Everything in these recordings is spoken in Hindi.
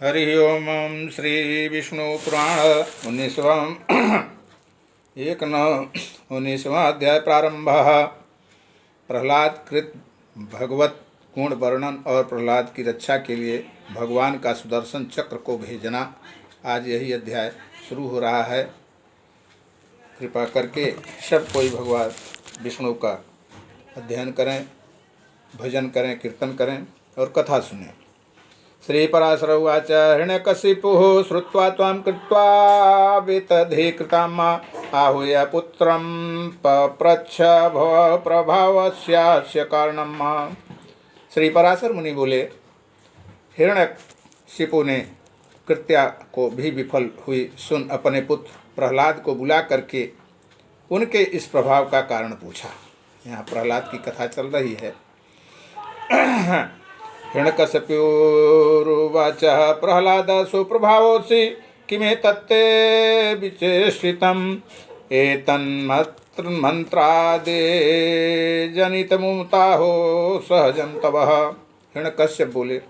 हरि ओम। श्री विष्णु पुराण 19वां अध्याय प्रारंभ। प्रहलाद कृत भगवत गुण वर्णन और प्रहलाद की रक्षा के लिए भगवान का सुदर्शन चक्र को भेजना। आज यही अध्याय शुरू हो रहा है। कृपा करके सब कोई भगवान विष्णु का अध्ययन करें, भजन करें, कीर्तन करें और कथा सुनें। श्रीपराशर उवाच हिरण्यकशिपुः श्रुत्वा त्वां कृत्वा वितधीकृताम् आहूय पुत्रं पप्रच्छ भवप्रभावस्यास्य कारणम्। श्री पराशर मुनि बोले, हिरण्यकशिपु ने कृत्या को भी विफल हुई सुन अपने पुत्र प्रहलाद को बुला करके उनके इस प्रभाव का कारण पूछा। यहाँ प्रहलाद की कथा चल रही है। हिरण्यकशिपुरुवाच प्रहलाद सुप्रभावोऽसि किमेतत्ते विचेष्टितम् एतन्मन्त्रादे जनितमुताहो सहजं तव। हिरण्यकश्यप बोले,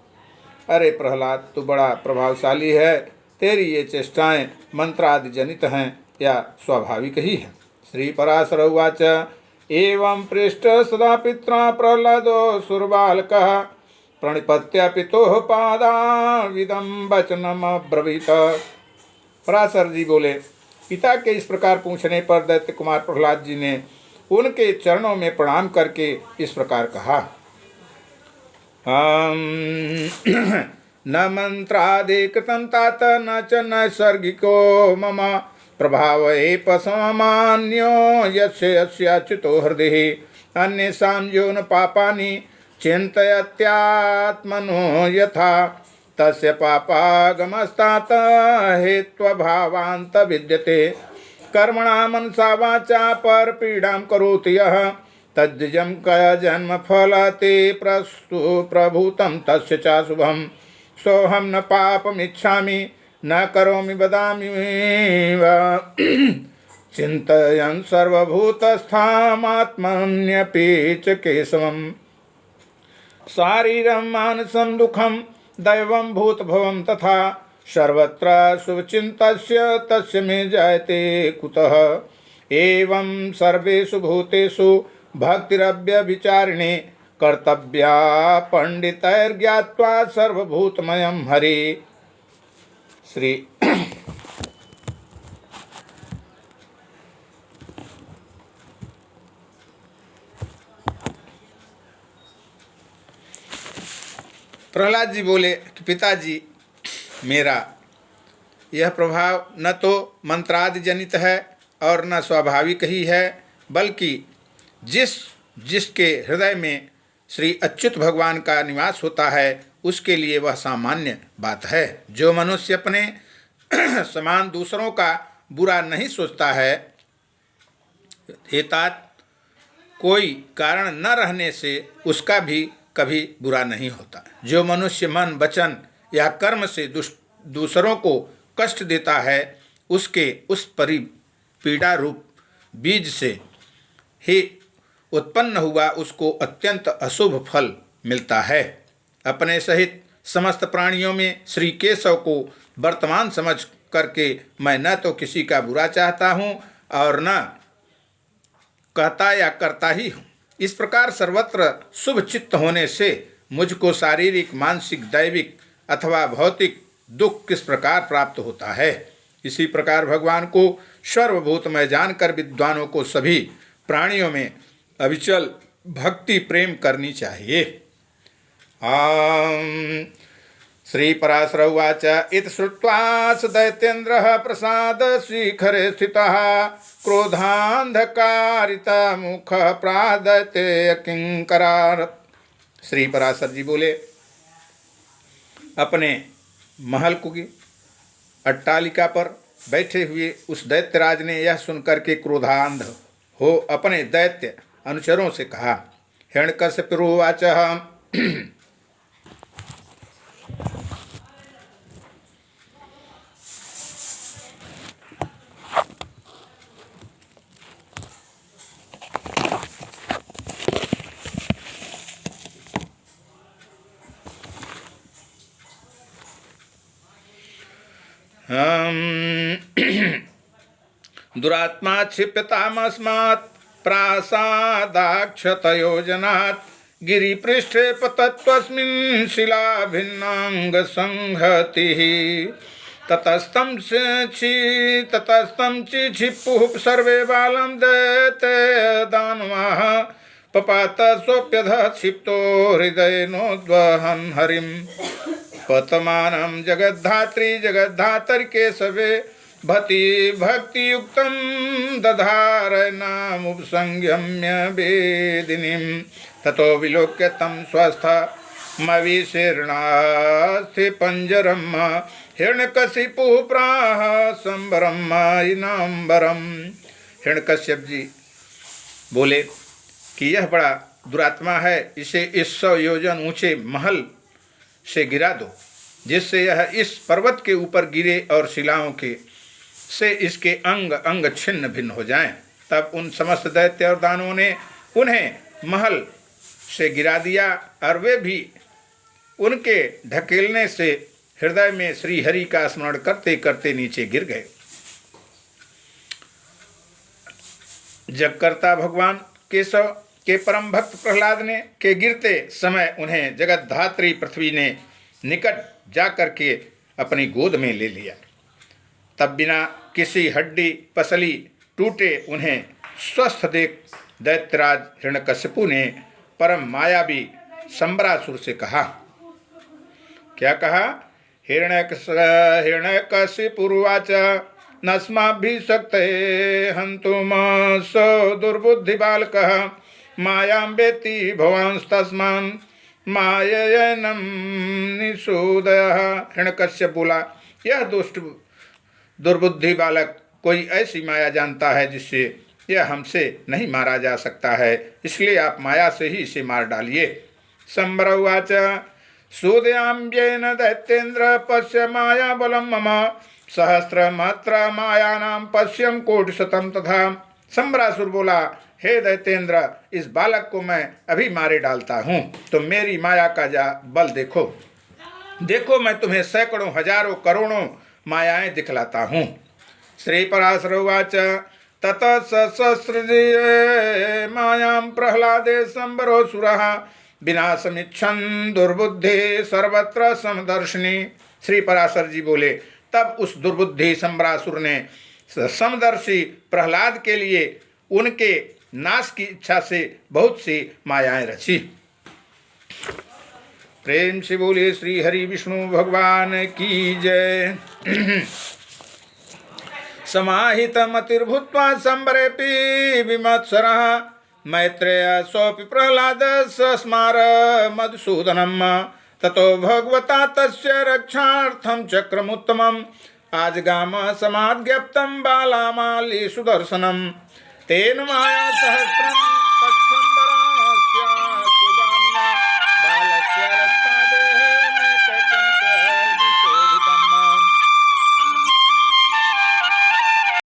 अरे प्रहलाद, तू बड़ा प्रभावशाली है। तेरी ये चेष्टाएं मंत्रादि जनित हैं या स्वाभाविक ही है। श्री पराशर उवाच एवं पृष्ठ सदा पित्रा प्रहलादो सुरबालकः प्रणिपत्य पितोः पादाविदं वचनमब्रवीत। पराशर जी बोले, पिता के इस प्रकार पूछने पर दैत्य कुमार प्रहलाद जी ने उनके चरणों में प्रणाम करके इस प्रकार कहा। न मंत्रादि कृतं तात न च नैसर्गिको मम प्रभाव एपसमान्यो यस्य यस्याच्युतो हृदि अन्येषां यो न पापानि चिन्तयत्यात्मनो यथा तस्य पापागमस्तात हेत्वभावान्त विद्यते कर्मणा मनसा वाचा परपीडां करोति यः तद्विजं जन्म फलते प्रभूतं तस्य च शुभं सोऽहं न पापमिच्छामि न करोमि वदामि चिन्तयन् सर्वभूतस्थामात्मन्यपि च केशवम् शारीरं मानसं दुःखं दैवं भूतभवं तथा सर्वत्र शुभचिन्तस्य तस्य मे जायते कुतः एवं सर्वेषु भूतेषु भक्तिरव्यभिचारिणे कर्तव्या पंडितैर्ज्ञात्वा सर्वभूतमयं हरि। श्री प्रहलाद जी बोले कि पिताजी, मेरा यह प्रभाव न तो मंत्रादि जनित है और न स्वाभाविक ही है, बल्कि जिसके हृदय में श्री अच्युत भगवान का निवास होता है उसके लिए वह सामान्य बात है। जो मनुष्य अपने समान दूसरों का बुरा नहीं सोचता है, हेतात कोई कारण न रहने से उसका भी कभी बुरा नहीं होता। जो मनुष्य मन, वचन या कर्म से दूसरों को कष्ट देता है, उसके उस पीड़ा रूप बीज से ही उत्पन्न हुआ उसको अत्यंत अशुभ फल मिलता है। अपने सहित समस्त प्राणियों में श्री केशव को वर्तमान समझ करके मैं न तो किसी का बुरा चाहता हूँ और न कहता या करता ही हूँ। इस प्रकार सर्वत्र शुभ चित्त होने से मुझको शारीरिक, मानसिक, दैविक अथवा भौतिक दुख किस प्रकार प्राप्त होता है, इसी प्रकार भगवान को सर्वभूतमय जानकर विद्वानों को सभी प्राणियों में अविचल भक्ति प्रेम करनी चाहिए। श्री पराशर उवाच इति श्रुत्वा स दैत्येन्द्रः प्रसाद शिखरे स्थितः क्रोधान्धकारिता मुख प्रादते किंकरार। श्री पराशर जी बोले, अपने महल की अट्टालिका पर बैठे हुए उस दैत्यराज ने यह सुनकर के क्रोधांध हो अपने दैत्य अनुचरों से कहा। हिरण्यकशिपुरुवाच दुरात्मा क्षिप्यतामस्मात् प्रासादाक्षतयोजनात् गिरिपृष्ठे पतत्वस्मिन् शिलाभिन्नाङ्गसंहतिः ततस्तं चिक्षिपुः सर्वे बालं दैते दानवाः पपात सोऽप्यधः क्षिप्तो हृदयेनोद्वहन् हरिं पतमानं जगद्धात्री जगद्धातरि केशवे भक्तियुक्तं दधार नामुपसंयम्य वेदिनीं ततो विलोक्य तं स्वस्थमविशीर्णास्ति पंजरं हिरण्यकशिपुः प्राह संबरम इनाम्बरम। हिरण्यकश्यप जी बोले कि यह बड़ा दुरात्मा है, इसे इस 100 योजन ऊंचे महल से गिरा दो, जिससे यह इस पर्वत के ऊपर गिरे और शिलाओं के से इसके अंग अंग छिन्न भिन्न हो जाएं। तब उन समस्त दैत्य और दानवों ने उन्हें महल से गिरा दिया और वे भी उनके ढकेलने से हृदय में श्री हरि का स्मरण करते करते नीचे गिर गए। जगकर्ता भगवान केशव के परम भक्त प्रहलाद ने के गिरते समय उन्हें जगद्धात्री पृथ्वी ने निकट जाकर के अपनी गोद में ले लिया। तब बिना किसी हड्डी पसली टूटे उन्हें स्वस्थ देख दैत्यराज हिरण्यकशिपु ने परम मायावी संबरासुर से कहा, क्या कहा? हिरण्यकशिपुरुवाच नस्माभिषक्ते हन्तुम स दुर्बुद्धिबालकः मायां वेत्ति भवांस्तस्मान् माययनं निषूदयः। हिरण्यकश्यप बोला, यह दुष्ट दुर्बुद्धि बालक कोई ऐसी माया जानता है जिससे यह हमसे नहीं मारा जा सकता है, इसलिए आप माया से ही इसे मार डालिए। संबर उवाच सूदयाम्येन दैत्येन्द्र पश्य माया बलम मम सहस्रमात्रा मायानां पश्यम कोटिशतम तथा। संबरासुर बोला, हे दैत्येन्द्र, इस बालक को मैं अभी मारे डालता हूँ, तो मेरी माया का बल देखो। देखो मैं तुम्हें सैकड़ों हजारों करोड़ों मायाएं दिखलाता हूँ। श्री पराशर उवाच ततः ससृजये मायां प्रह्लादे संबरोऽसुरः विनाशमिच्छन् दुर्बुद्धि सर्वत्र समदर्शिनी। श्री पराशर जी बोले, तब उस दुर्बुद्धि संबरासुर ने समदर्शी प्रहलाद के लिए उनके नाश की इच्छा से बहुत सी मायाएं रची। प्रेम से बोले श्री हरि विष्णु भगवान की जय। समाहितमतिर्भूत्वा संबरेऽपि विमत्सरः मैत्रेय सोऽपि प्रह्लाद सस्मार मधुसूदनम् ततो भगवता तस्य रक्षार्थं चक्रमुत्तमम् आजगाम समाद्यप्तं बालामाली सुदर्शनम् तेन माया सहस्रम्